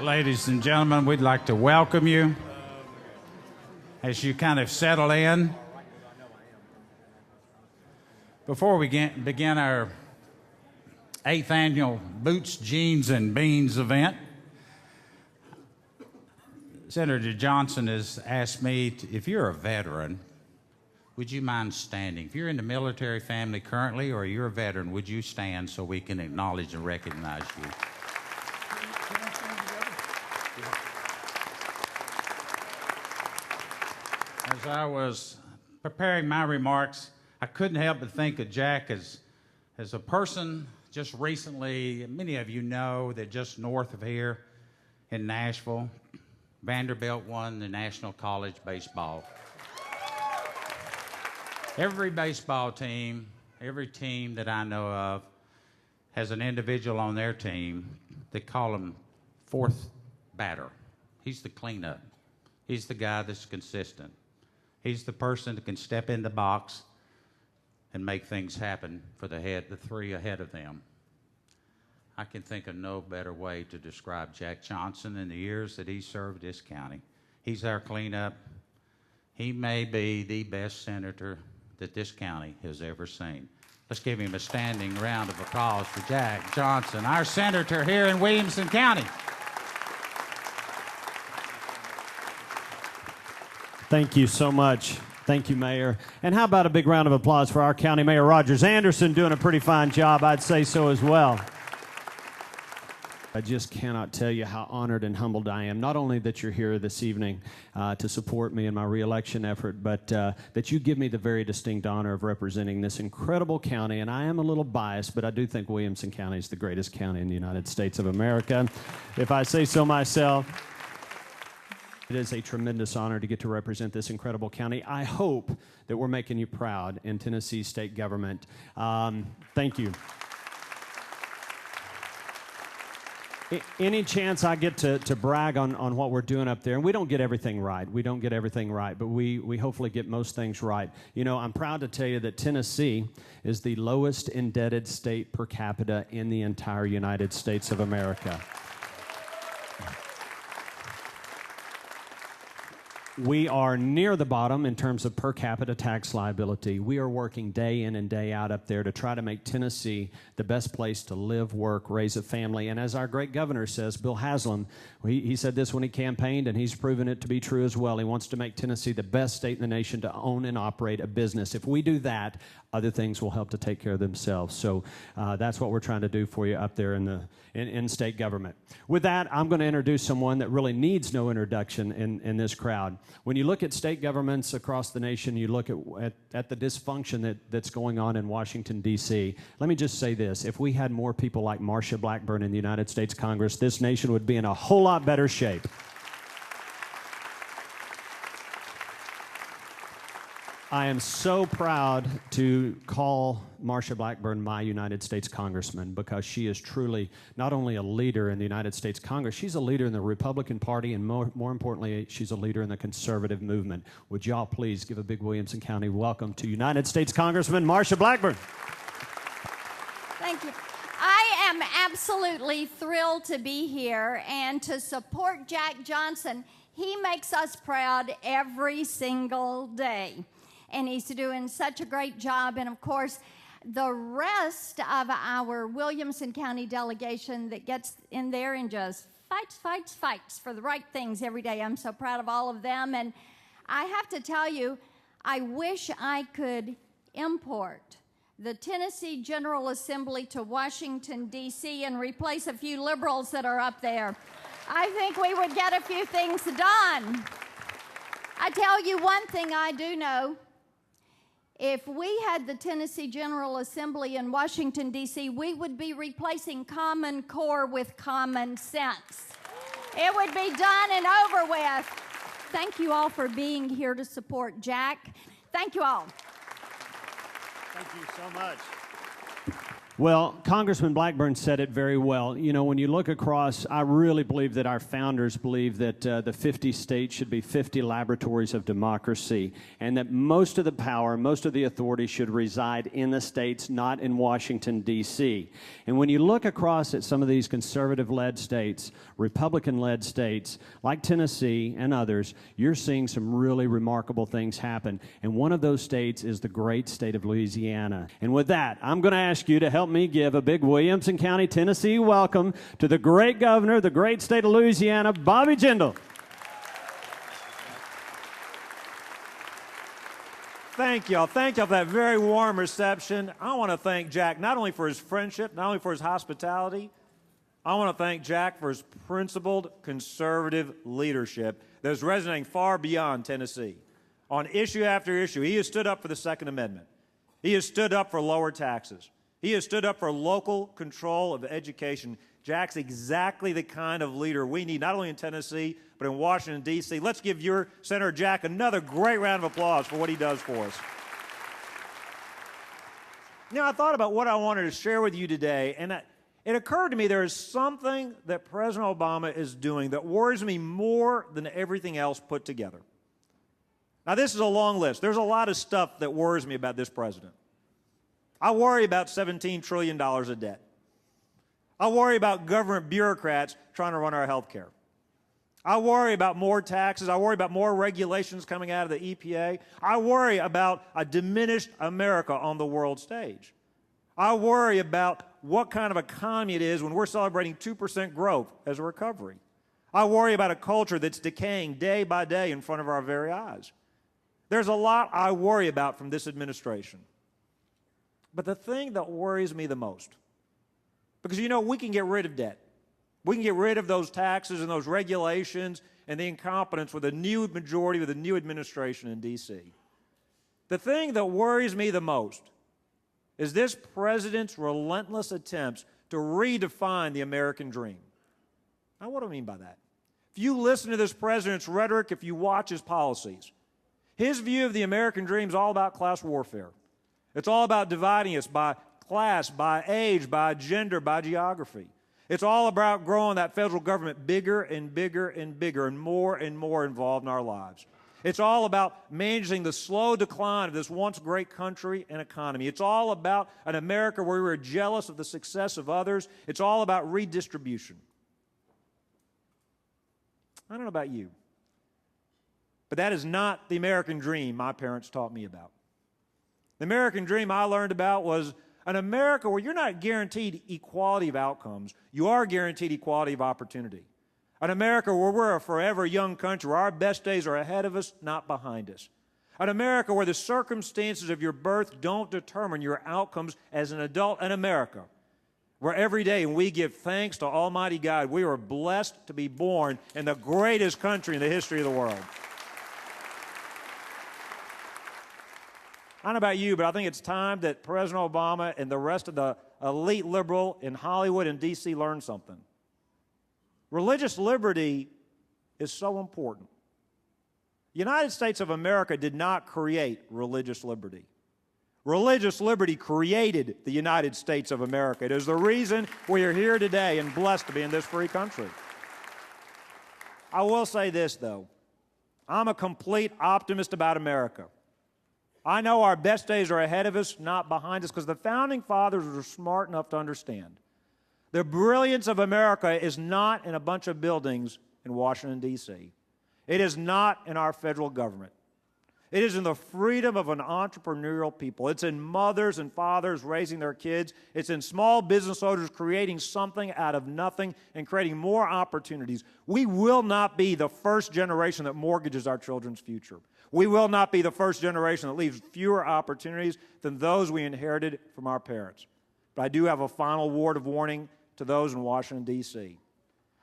Ladies and gentlemen, we'd like to welcome you as you kind of settle in. Before we begin our 8th annual Boots, Jeans, and Beans event, Senator Johnson has asked me, if you're a veteran, would you mind standing? If you're in the military family currently or you're a veteran, would you stand so we can acknowledge and recognize you? As I was preparing my remarks, I couldn't help but think of Jack as a person just recently, many of you know that just north of here in Nashville, Vanderbilt won the National College Baseball. Every baseball team, every team that I know of has an individual on their team. They call him fourth batter. He's the cleanup. He's the guy that's consistent. He's the person that can step in the box and make things happen for the three ahead of them. I can think of no better way to describe Jack Johnson in the years that he served this county. He's our cleanup. He may be the best senator that this county has ever seen. Let's give him a standing round of applause for Jack Johnson, our senator here in Williamson County. Thank you so much. Thank you, Mayor. And how about a big round of applause for our County Mayor, Rogers Anderson, doing a pretty fine job. I'd say so as well. I just cannot tell you how honored and humbled I am, not only that you're here this evening to support me in my reelection effort, but that you give me the very distinct honor of representing this incredible county. And I am a little biased, but I do think Williamson County is the greatest county in the United States of America, if I say so myself. It is a tremendous honor to get to represent this incredible county. I hope that we're making you proud in Tennessee state government. Thank you. Any chance I get to brag on what we're doing up there, and we don't get everything right. We don't get everything right, but we hopefully get most things right. You know, I'm proud to tell you that Tennessee is the lowest indebted state per capita in the entire United States of America. We are near the bottom in terms of per capita tax liability. We are working day in and day out up there to try to make Tennessee the best place to live, work, raise a family. And as our great governor says, Bill Haslam, he said this when he campaigned, and he's proven it to be true as well. He wants to make Tennessee the best state in the nation to own and operate a business. If we do that, other things will help to take care of themselves. So that's what we're trying to do for you up there in state government. With that, I'm going to introduce someone that really needs no introduction in this crowd. When you look at state governments across the nation, you look at the dysfunction that's going on in Washington, D.C., let me just say this. If we had more people like Marsha Blackburn in the United States Congress, this nation would be in a whole lot better shape. I am so proud to call Marsha Blackburn my United States Congressman, because she is truly not only a leader in the United States Congress, she's a leader in the Republican Party, and more importantly, she's a leader in the conservative movement. Would y'all please give a big Williamson County welcome to United States Congressman Marsha Blackburn. Thank you. I am absolutely thrilled to be here and to support Jack Johnson. He makes us proud every single day. And he's doing such a great job. And of course, the rest of our Williamson County delegation that gets in there and just fights for the right things every day. I'm so proud of all of them. And I have to tell you, I wish I could import the Tennessee General Assembly to Washington, D.C. and replace a few liberals that are up there. I think we would get a few things done. I tell you one thing I do know. If we had the Tennessee General Assembly in Washington, D.C., we would be replacing Common Core with common sense. It would be done and over with. Thank you all for being here to support Jack. Thank you all. Thank you so much. Well, Congressman Blackburn said it very well. You know, when you look across, I really believe that our founders believe that the 50 states should be 50 laboratories of democracy, and that most of the power, most of the authority should reside in the states, not in Washington, D.C. And when you look across at some of these conservative-led states, Republican-led states, like Tennessee and others, you're seeing some really remarkable things happen. And one of those states is the great state of Louisiana. And with that, I'm going to ask you to help me give a big Williamson County, Tennessee welcome to the great governor of the great state of Louisiana, Bobby Jindal. Thank y'all. Thank y'all for that very warm reception. I want to thank Jack not only for his friendship, not only for his hospitality. I want to thank Jack for his principled conservative leadership that is resonating far beyond Tennessee. On issue after issue, he has stood up for the Second Amendment. He has stood up for lower taxes. He has stood up for local control of education. Jack's exactly the kind of leader we need, not only in Tennessee, but in Washington, D.C. Let's give your Senator Jack another great round of applause for what he does for us. Now, I thought about what I wanted to share with you today, and it occurred to me there is something that President Obama is doing that worries me more than everything else put together. Now, this is a long list. There's a lot of stuff that worries me about this president. I worry about $17 trillion of debt. I worry about government bureaucrats trying to run our health care. I worry about more taxes. I worry about more regulations coming out of the EPA. I worry about a diminished America on the world stage. I worry about what kind of economy it is when we're celebrating 2% growth as a recovery. I worry about a culture that's decaying day by day in front of our very eyes. There's a lot I worry about from this administration. But the thing that worries me the most, because, you know, we can get rid of debt. We can get rid of those taxes and those regulations and the incompetence with a new majority, with a new administration in D.C. The thing that worries me the most is this president's relentless attempts to redefine the American dream. Now, what do I mean by that? If you listen to this president's rhetoric, if you watch his policies, his view of the American dream is all about class warfare. It's all about dividing us by class, by age, by gender, by geography. It's all about growing that federal government bigger and bigger and bigger and more involved in our lives. It's all about managing the slow decline of this once great country and economy. It's all about an America where we're jealous of the success of others. It's all about redistribution. I don't know about you, but that is not the American dream my parents taught me about. The American dream I learned about was an America where you're not guaranteed equality of outcomes. You are guaranteed equality of opportunity. An America where we're a forever young country, where our best days are ahead of us, not behind us. An America where the circumstances of your birth don't determine your outcomes as an adult. An America where every day we give thanks to Almighty God. We are blessed to be born in the greatest country in the history of the world. I don't know about you, but I think it's time that President Obama and the rest of the elite liberal in Hollywood and D.C. learn something. Religious liberty is so important. The United States of America did not create religious liberty. Religious liberty created the United States of America. It is the reason we are here today and blessed to be in this free country. I will say this, though. I'm a complete optimist about America. I know our best days are ahead of us, not behind us, because the Founding Fathers were smart enough to understand the brilliance of America is not in a bunch of buildings in Washington, D.C. It is not in our federal government. It is in the freedom of an entrepreneurial people. It's in mothers and fathers raising their kids. It's in small business owners creating something out of nothing and creating more opportunities. We will not be the first generation that mortgages our children's future. We will not be the first generation that leaves fewer opportunities than those we inherited from our parents. But I do have a final word of warning to those in Washington, D.C.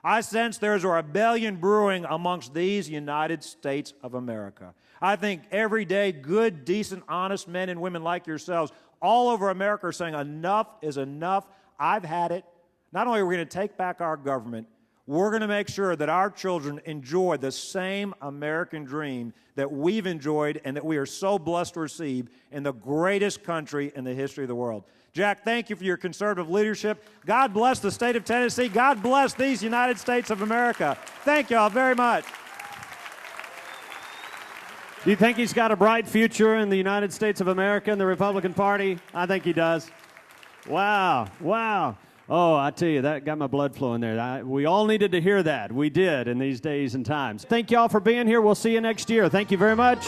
I sense there's a rebellion brewing amongst these United States of America. I think every day good, decent, honest men and women like yourselves all over America are saying enough is enough. I've had it. Not only are we going to take back our government, we're going to make sure that our children enjoy the same American dream that we've enjoyed and that we are so blessed to receive in the greatest country in the history of the world. Jack, thank you for your conservative leadership. God bless the state of Tennessee. God bless these United States of America. Thank you all very much. Do you think he's got a bright future in the United States of America and the Republican Party? I think he does. Wow, wow. Oh, I tell you, that got my blood flowing there. We all needed to hear that. We did in these days and times. Thank you all for being here. We'll see you next year. Thank you very much.